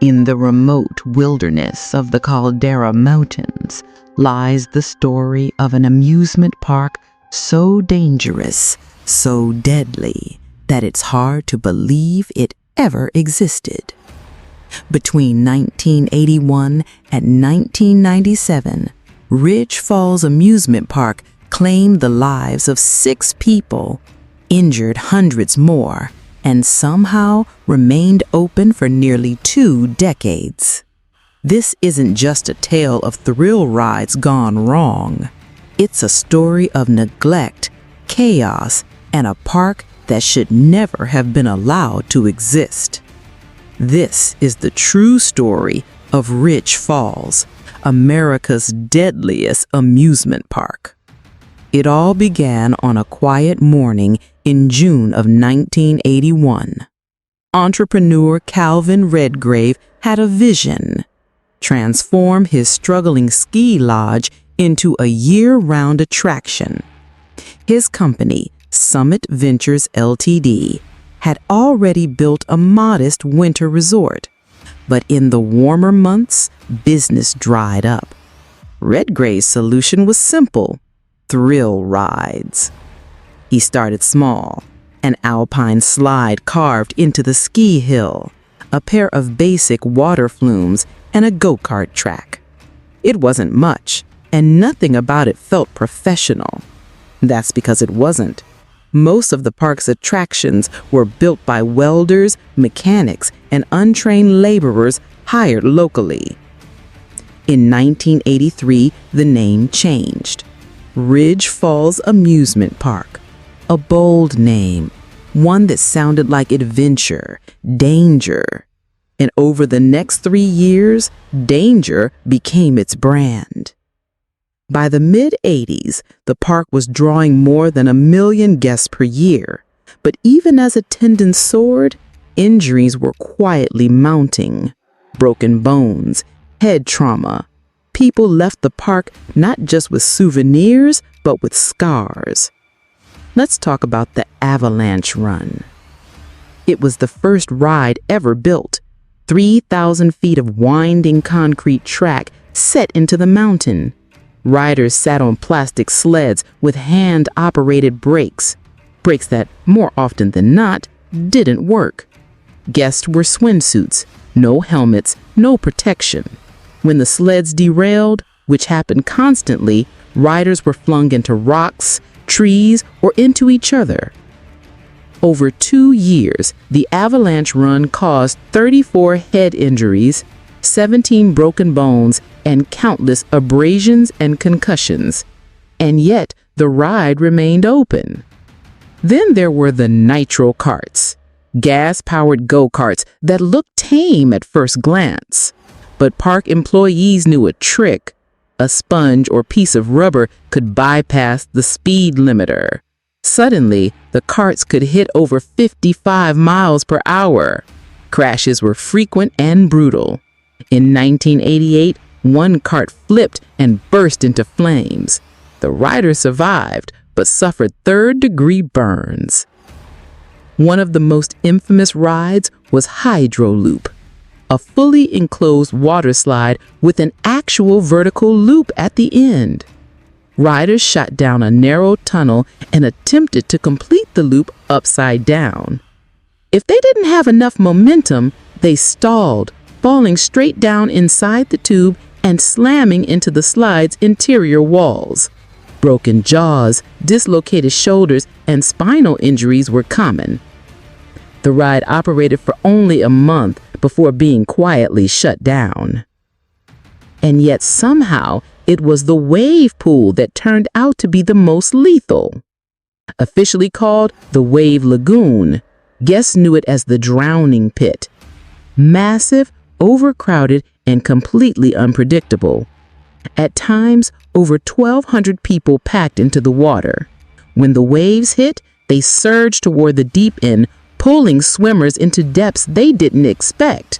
In the remote wilderness of the Caldera Mountains lies the story of an amusement park so dangerous, so deadly, that it's hard to believe it ever existed. Between 1981 and 1997, Ridge Falls Amusement Park claimed the lives of 6 people, injured hundreds more, and somehow remained open for nearly 2 decades. This isn't just a tale of thrill rides gone wrong. It's a story of neglect, chaos, and a park that should never have been allowed to exist. This is the true story of Ridge Falls, America's deadliest amusement park. It all began on a quiet morning in June of 1981. Entrepreneur Calvin Redgrave had a vision: transform his struggling ski lodge into a year-round attraction. His company, Summit Ventures Ltd., had already built a modest winter resort, but in the warmer months, business dried up. Redgrave's solution was simple: thrill rides. He started small: an alpine slide carved into the ski hill, a pair of basic water flumes, and a go-kart track. It wasn't much, and nothing about it felt professional. That's because it wasn't. Most of the park's attractions were built by welders, mechanics, and untrained laborers hired locally. In 1983, the name changed. Ridge Falls Amusement Park. A bold name, one that sounded like adventure, danger. And over the next 3 years, danger became its brand. By the mid-'80s, the park was drawing more than 1 million guests per year. But even as attendance soared, injuries were quietly mounting. Broken bones, head trauma. People left the park not just with souvenirs, but with scars. Let's talk about the Avalanche Run. It was the first ride ever built. 3,000 feet of winding concrete track set into the mountain. Riders sat on plastic sleds with hand-operated brakes that, more often than not, didn't work. Guests were swimsuits, no helmets, no protection. When the sleds derailed, which happened constantly, riders were flung into rocks, trees, or into each other. Over 2 years, the Avalanche Run caused 34 head injuries, 17 broken bones, and countless abrasions and concussions. And yet, the ride remained open. Then there were the nitro carts, gas-powered go-karts that looked tame at first glance. But park employees knew a trick. A sponge or piece of rubber could bypass the speed limiter. Suddenly, the carts could hit over 55 miles per hour. Crashes were frequent and brutal. In 1988, one cart flipped and burst into flames. The rider survived, but suffered third-degree burns. One of the most infamous rides was Hydro Loop, a fully enclosed water slide with an actual vertical loop at the end. Riders shot down a narrow tunnel and attempted to complete the loop upside down. If they didn't have enough momentum, they stalled, falling straight down inside the tube and slamming into the slide's interior walls. Broken jaws, dislocated shoulders, and spinal injuries were common. The ride operated for only a month before being quietly shut down. And yet somehow it was the wave pool that turned out to be the most lethal. Officially called the Wave Lagoon, guests knew it as the drowning pit. Massive, overcrowded, and completely unpredictable. At times, over 1,200 people packed into the water. When the waves hit, they surged toward the deep end, pulling swimmers into depths they didn't expect.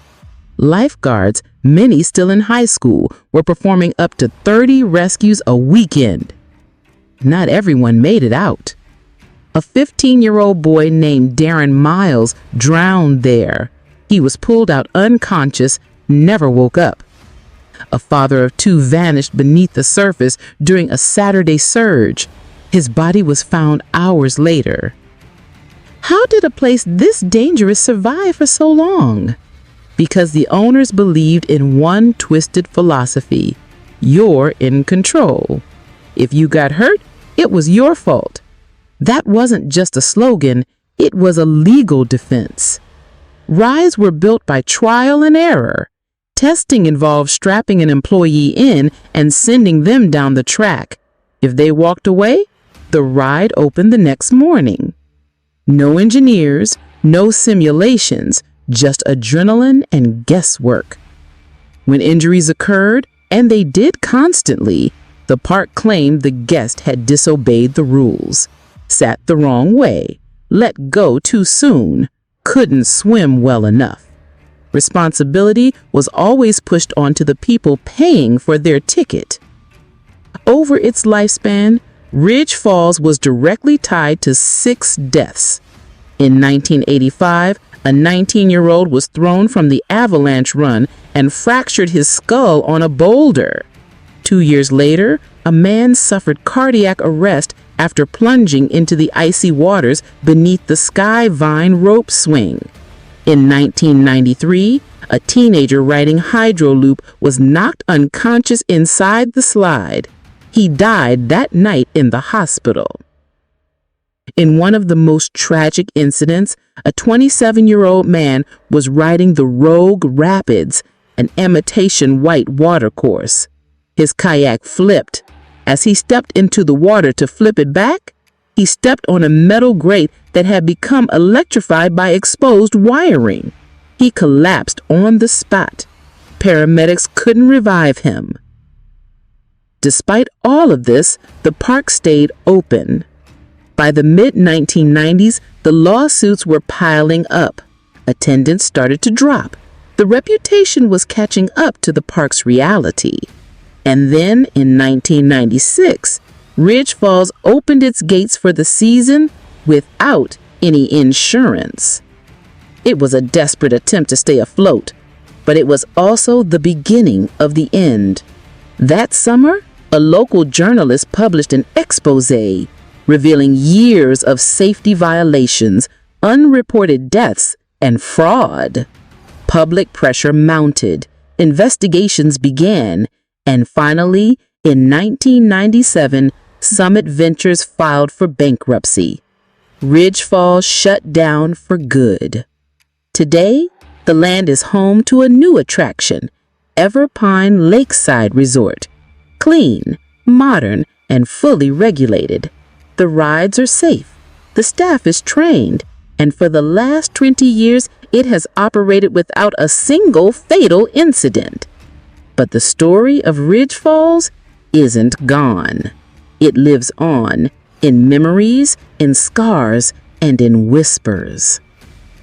Lifeguards, many still in high school, were performing up to 30 rescues a weekend. Not everyone made it out. A 15-year-old boy named Darren Miles drowned there. He was pulled out unconscious, never woke up. A father of two vanished beneath the surface during a Saturday surge. His body was found hours later. How did a place this dangerous survive for so long? Because the owners believed in one twisted philosophy: you're in control. If you got hurt, it was your fault. That wasn't just a slogan, it was a legal defense. Rides were built by trial and error. Testing involved strapping an employee in and sending them down the track. If they walked away, the ride opened the next morning. No engineers, no simulations, just adrenaline and guesswork. When injuries occurred, and they did constantly, the park claimed the guest had disobeyed the rules, sat the wrong way, let go too soon, couldn't swim well enough. Responsibility was always pushed onto the people paying for their ticket. Over its lifespan, Ridge Falls was directly tied to 6 deaths. In 1985, a 19-year-old was thrown from the avalanche run and fractured his skull on a boulder. 2 years later, a man suffered cardiac arrest after plunging into the icy waters beneath the Sky Vine rope swing. In 1993, a teenager riding Hydro Loop was knocked unconscious inside the slide. He died that night in the hospital. In one of the most tragic incidents, a 27-year-old man was riding the Rogue Rapids, an imitation white watercourse. His kayak flipped. As he stepped into the water to flip it back, he stepped on a metal grate that had become electrified by exposed wiring. He collapsed on the spot. Paramedics couldn't revive him. Despite all of this, the park stayed open. By the mid-1990s, the lawsuits were piling up. Attendance started to drop. The reputation was catching up to the park's reality. And then, in 1996, Ridge Falls opened its gates for the season without any insurance. It was a desperate attempt to stay afloat, but it was also the beginning of the end. That summer, a local journalist published an exposé revealing years of safety violations, unreported deaths, and fraud. Public pressure mounted. Investigations began. And finally, in 1997, Summit Ventures filed for bankruptcy. Ridge Falls shut down for good. Today, the land is home to a new attraction, Everpine Lakeside Resort. Clean, modern, and fully regulated. The rides are safe. The staff is trained. And for the last 20 years, it has operated without a single fatal incident. But the story of Ridge Falls isn't gone. It lives on in memories, in scars, and in whispers.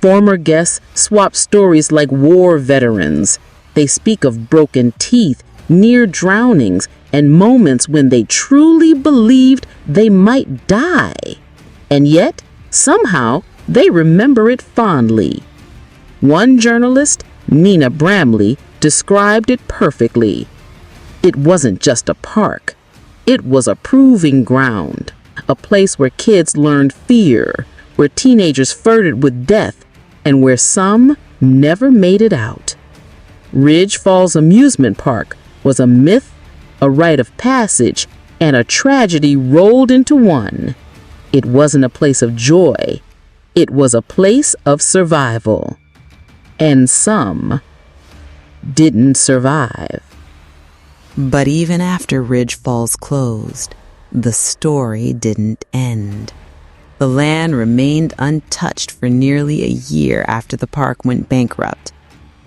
Former guests swap stories like war veterans. They speak of broken teeth, near drownings, and moments when they truly believed they might die. And yet, somehow, they remember it fondly. One journalist, Nina Bramley, described it perfectly. It wasn't just a park. It was a proving ground, a place where kids learned fear, where teenagers flirted with death, and where some never made it out. Ridge Falls Amusement Park was a myth, a rite of passage, and a tragedy rolled into one. It wasn't a place of joy. It was a place of survival. And some didn't survive. But even after Ridge Falls closed, the story didn't end. The land remained untouched for nearly a year after the park went bankrupt.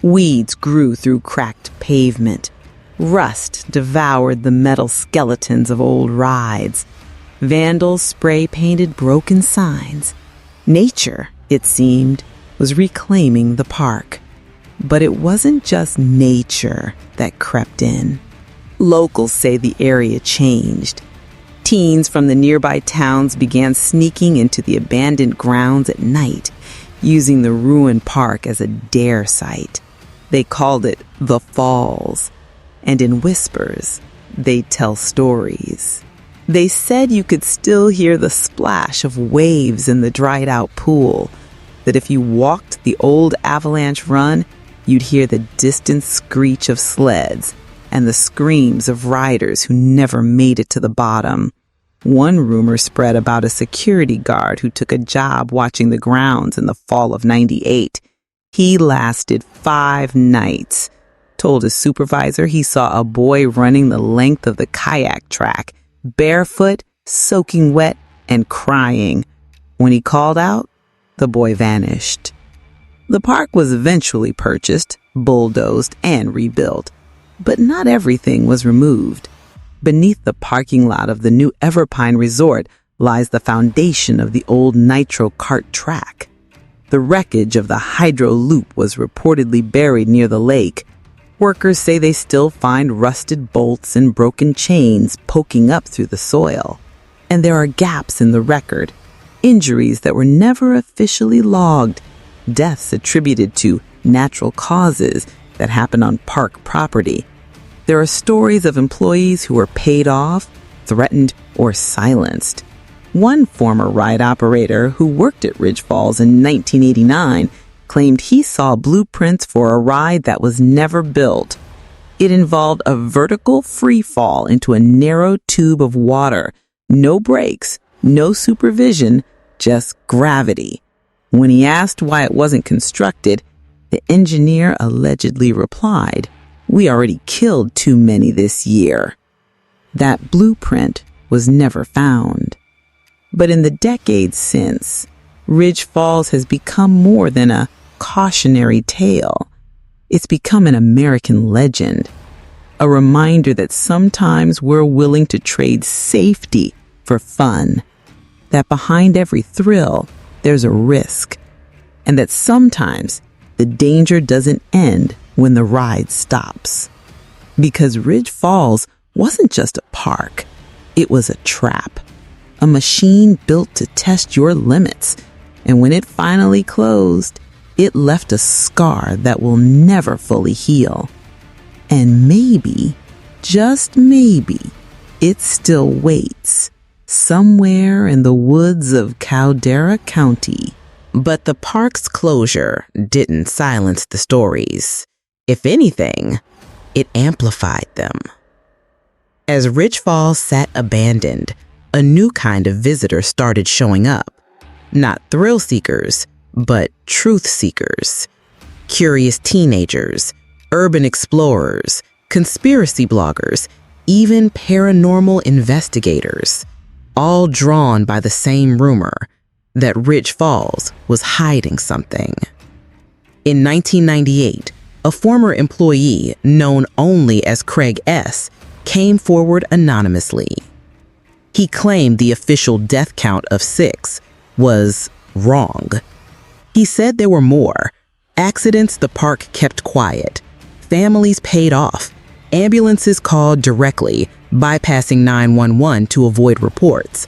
Weeds grew through cracked pavement. Rust devoured the metal skeletons of old rides. Vandals spray-painted broken signs. Nature, it seemed, was reclaiming the park. But it wasn't just nature that crept in. Locals say the area changed. Teens from the nearby towns began sneaking into the abandoned grounds at night, using the ruined park as a dare site. They called it the Falls, and in whispers, they'd tell stories. They said you could still hear the splash of waves in the dried-out pool, that if you walked the old avalanche run, you'd hear the distant screech of sleds and the screams of riders who never made it to the bottom. One rumor spread about a security guard who took a job watching the grounds in the fall of '98. He lasted 5 nights. Told his supervisor he saw a boy running the length of the kayak track, barefoot, soaking wet, and crying. When he called out, the boy vanished. The park was eventually purchased, bulldozed, and rebuilt, but not everything was removed. Beneath the parking lot of the new Everpine Resort lies the foundation of the old nitro kart track. The wreckage of the hydro loop was reportedly buried near the lake. Workers say they still find rusted bolts and broken chains poking up through the soil. And there are gaps in the record, injuries that were never officially logged, deaths attributed to natural causes that happen on park property. There are stories of employees who were paid off, threatened, or silenced. One former ride operator who worked at Ridge Falls in 1989 claimed he saw blueprints for a ride that was never built. It involved a vertical free fall into a narrow tube of water, no brakes, no supervision, just gravity. When he asked why it wasn't constructed, the engineer allegedly replied, "We already killed too many this year." That blueprint was never found. But in the decades since, Ridge Falls has become more than a cautionary tale. It's become an American legend, a reminder that sometimes we're willing to trade safety for fun, that behind every thrill, there's a risk, and that sometimes the danger doesn't end when the ride stops. Because Ridge Falls wasn't just a park, it was a trap, a machine built to test your limits, and when it finally closed, it left a scar that will never fully heal. And maybe, just maybe, it still waits somewhere in the woods of Caldera County. But the park's closure didn't silence the stories. If anything, it amplified them. As Ridge Falls sat abandoned, a new kind of visitor started showing up. Not thrill seekers, but truth seekers. Curious teenagers, urban explorers, conspiracy bloggers, even paranormal investigators, all drawn by the same rumor that Ridge Falls was hiding something. In 1998, a former employee known only as Craig S. came forward anonymously. He claimed the official death count of 6 was wrong. He said there were more. Accidents the park kept quiet. Families paid off. Ambulances called directly, bypassing 911 to avoid reports.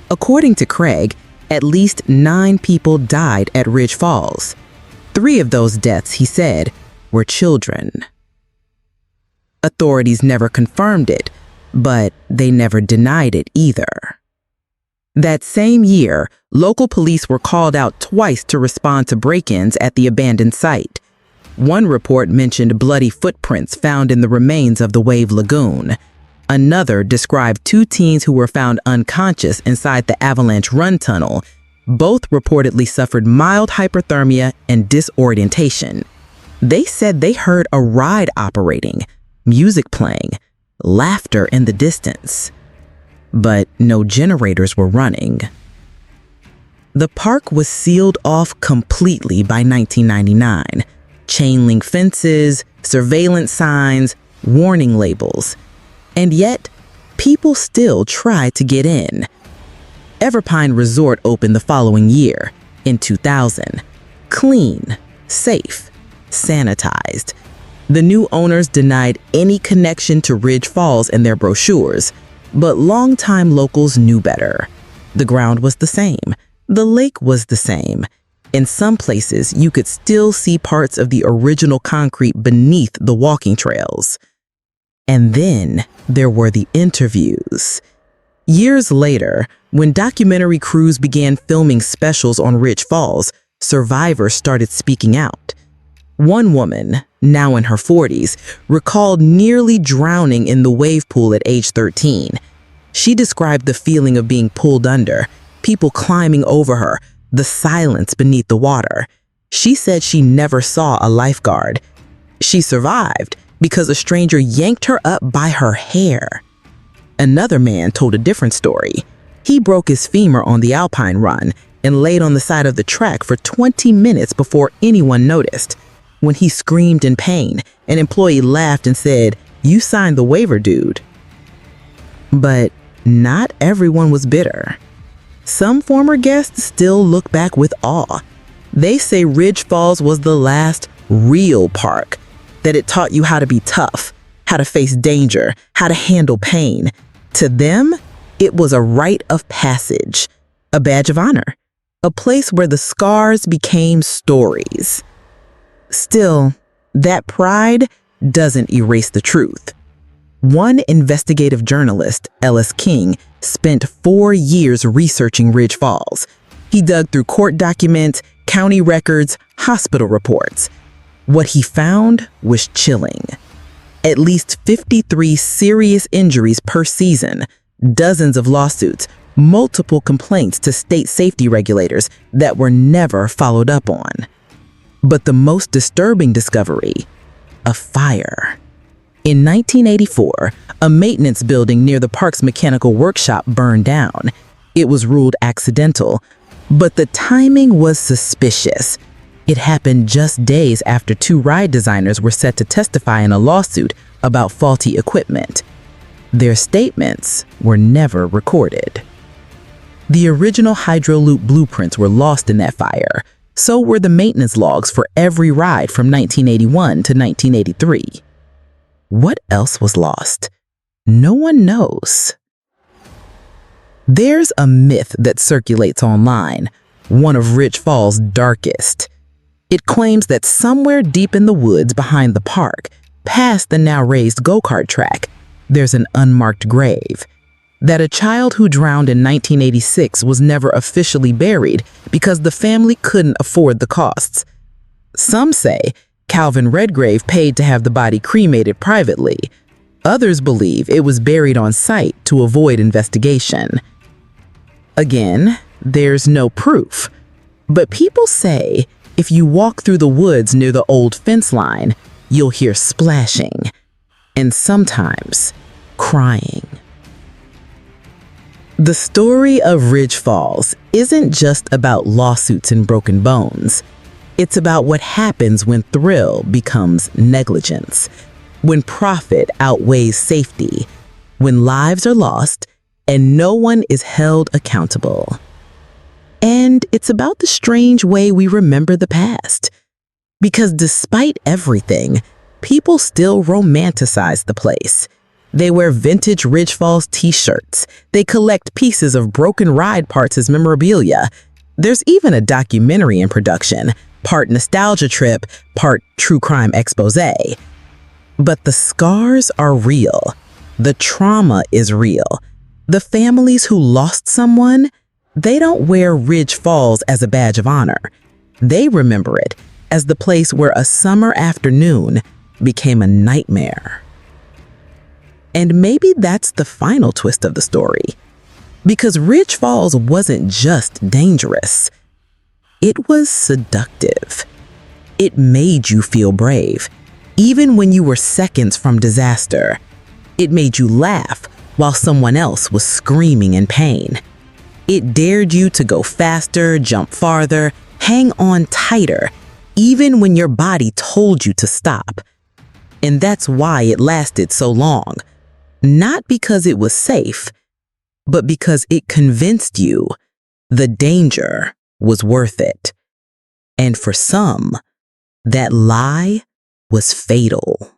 According to Craig, at least 9 people died at Ridge Falls. 3 of those deaths, he said, were children. Authorities never confirmed it, but they never denied it either. That same year, local police were called out twice to respond to break-ins at the abandoned site. One report mentioned bloody footprints found in the remains of the Wave Lagoon. Another described 2 teens who were found unconscious inside the Avalanche Run tunnel. Both reportedly suffered mild hyperthermia and disorientation. They said they heard a ride operating, music playing, laughter in the distance. But no generators were running. The park was sealed off completely by 1999. Chain link fences, surveillance signs, warning labels. And yet, people still tried to get in. Everpine Resort opened the following year, in 2000. Clean, safe, sanitized. The new owners denied any connection to Ridge Falls in their brochures, but longtime locals knew better. The ground was the same. The lake was the same. In some places, you could still see parts of the original concrete beneath the walking trails. And then there were the interviews. Years later, when documentary crews began filming specials on Ridge Falls, survivors started speaking out. One woman, now in her 40s, recalled nearly drowning in the wave pool at age 13. She described the feeling of being pulled under, people climbing over her, the silence beneath the water. She said she never saw a lifeguard. She survived because a stranger yanked her up by her hair. Another man told a different story. He broke his femur on the Alpine run and laid on the side of the track for 20 minutes before anyone noticed. When he screamed in pain, an employee laughed and said, "You signed the waiver, dude." But not everyone was bitter. Some former guests still look back with awe. They say Ridge Falls was the last real park, that it taught you how to be tough, how to face danger, how to handle pain. To them, it was a rite of passage, a badge of honor, a place where the scars became stories. Still, that pride doesn't erase the truth. One investigative journalist, Ellis King, spent 4 years researching Ridge Falls. He dug through court documents, county records, hospital reports. What he found was chilling. At least 53 serious injuries per season, dozens of lawsuits, multiple complaints to state safety regulators that were never followed up on. But the most disturbing discovery, a fire. In 1984, a maintenance building near the park's mechanical workshop burned down. It was ruled accidental, but the timing was suspicious. It happened just days after 2 ride designers were set to testify in a lawsuit about faulty equipment. Their statements were never recorded. The original Hydroloop blueprints were lost in that fire. So were the maintenance logs for every ride from 1981 to 1983. What else was lost? No one knows. There's a myth that circulates online, one of Ridge Falls' darkest. It claims that somewhere deep in the woods behind the park, past the now raised go-kart track, there's an unmarked grave. That a child who drowned in 1986 was never officially buried because the family couldn't afford the costs. Some say Calvin Redgrave paid to have the body cremated privately. Others believe it was buried on site to avoid investigation. Again, there's no proof, but people say if you walk through the woods near the old fence line, you'll hear splashing and sometimes crying. The story of Ridge Falls isn't just about lawsuits and broken bones. It's about what happens when thrill becomes negligence, when profit outweighs safety, when lives are lost and no one is held accountable. And it's about the strange way we remember the past. Because despite everything, people still romanticize the place. They wear vintage Ridge Falls t-shirts. They collect pieces of broken ride parts as memorabilia. There's even a documentary in production, part nostalgia trip, part true crime expose. But the scars are real. The trauma is real. The families who lost someone, they don't wear Ridge Falls as a badge of honor. They remember it as the place where a summer afternoon became a nightmare. And maybe that's the final twist of the story. Because Ridge Falls wasn't just dangerous. It was seductive. It made you feel brave, even when you were seconds from disaster. It made you laugh while someone else was screaming in pain. It dared you to go faster, jump farther, hang on tighter, even when your body told you to stop. And that's why it lasted so long. Not because it was safe, but because it convinced you the danger was worth it. And for some, that lie was fatal.